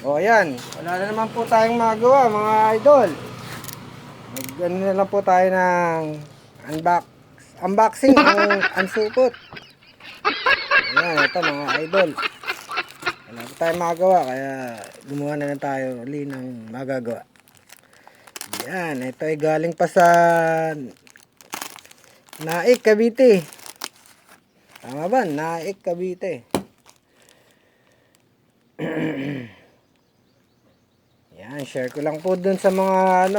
O ayan, wala na naman po tayong magawa mga idol. Ganoon na lang po tayo ng unboxing ng ansupot. Ayan, ito mga idol. Wala po tayong magawa kaya gumawa na lang tayo uli ng magagawa. Ayan, ito ay galing pa sa Naik, Cavite. Tama ba? Naik, Cavite. Yan, share ko lang po dun sa mga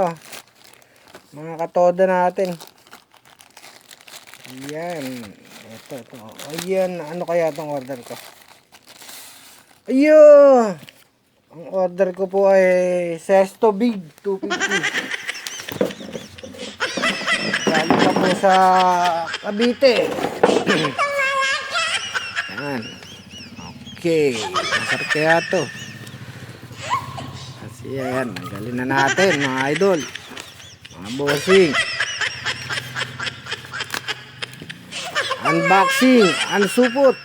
mga katoda natin. Yan. Ito. Ayan, ano kaya itong order ko? Ayun! Ang order ko po ay Sesto Big 250. Galing pa po sa Cavite. Yan. Okay. Masarap kaya to. Kasi yan, galing na natin mga idol. Mga bossing. Unboxing, unsupot.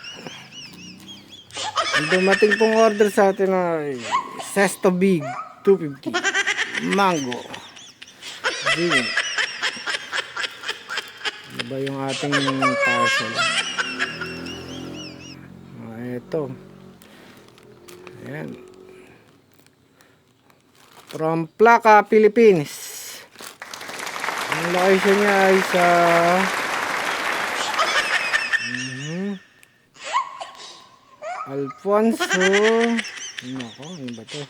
Ang dumating pong order sa atin ay Sesto Big 250 Mango Drink. Ano ba yung ating parcel? Ito. Ayan. From Plaka, Philippines. Ang location niya ay sa Alfonso. Nako, ano ba ito?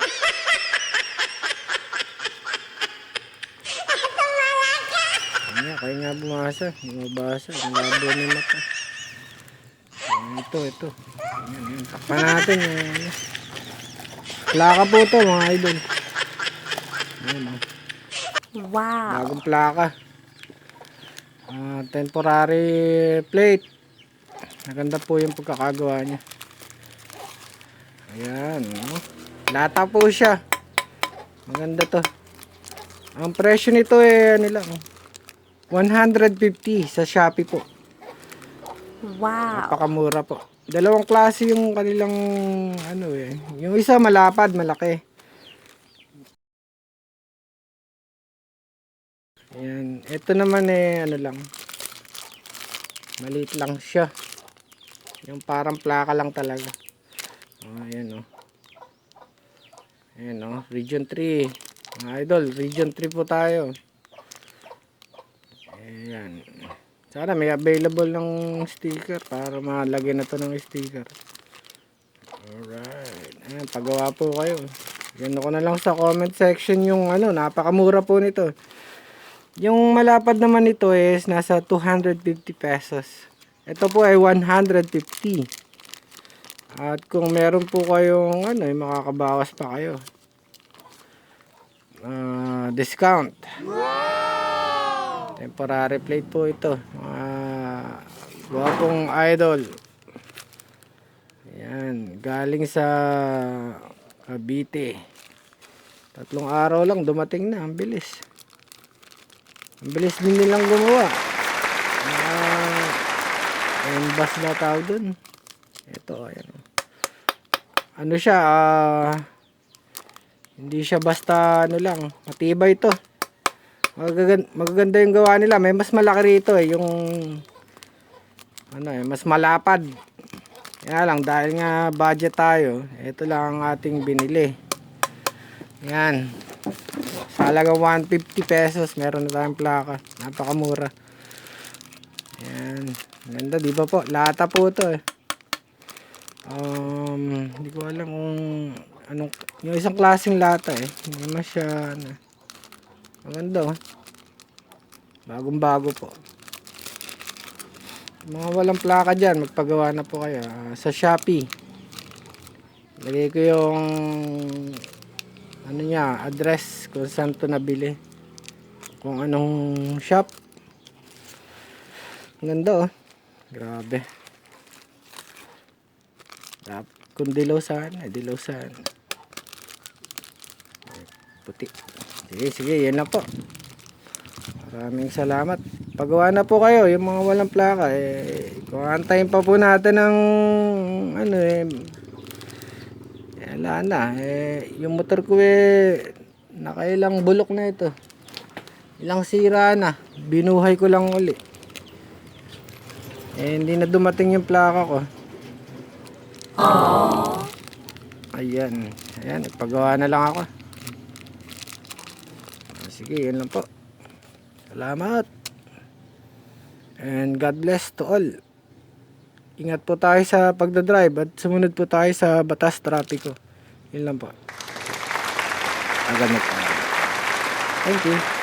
Kaya nga bumasa. Hindi mabasa. Ang labo ni mata. Ito. Ayan. Takpan natin. Plaka po ito mga idol. Ayan, Wow. bagong plaka. Temporary plate. Maganda po yung pagkakagawa niya. Ayan. Lata po siya. Maganda to. Ang presyo nito ano lang, 150 sa Shopee po. Wow. Napakamura po. Dalawang klase yung kanilang yung isa malapad, malaki. Ayan, ito naman lang. Maliit lang siya. Yung parang plaka lang talaga. Ayan oh. Ayan oh, Region 3. Mga idol, Region 3 po tayo. Ayan. Sana may available ng sticker para malagyan na to ng sticker. Alright. Ayan, pagawa po kayo. Gano ko na lang sa comment section yung napakamura po nito. Yung malapad naman nito is nasa 250 pesos. Ito po ay 150. At kung meron po kayong makakabawas pa kayo. Discount. Temporary plate po ito. Gwapong idol. Ayan, galing sa Cavite. 3 araw lang dumating na, ang bilis. Ang bilis din nilang gumawa. Bus na tawag dun. Ito, ayan. Ano siya, hindi siya basta lang, matibay ito. Magaganda yung gawa nila. May mas malaki rito yung mas malapad. Kaya lang dahil nga budget tayo, ito lang ang ating binili. Yan. Sa halagang 150 pesos meron na tayong plaka. Napakamura. Yan. Ganda, di ba po? Lata po ito hindi ko alam kung anong yung isang klaseng lata hindi naman siya maganda bagong bago po. Mga walang plaka dyan, magpagawa na po kayo sa Shopee. Lagay ko yung address kung saan to nabili, kung anong shop. Ganda grabe. Kung dilaw saan, puti. Sige, yan na po. Maraming salamat. Pagawa na po kayo yung mga walang plaka kung antayin pa po natin ng Wala na. Yung motor ko nakailang bulok na ito. Ilang sira na. Binuhay ko lang uli. Hindi na dumating yung plaka ko. Ayan. Ayan, ipagawa na lang ako. Sige, yun lang po. Salamat. And God bless to all. Ingat po tayo sa pagdadrive at sumunod po tayo sa batas trapiko. Yun lang po. Agad na po. Thank you.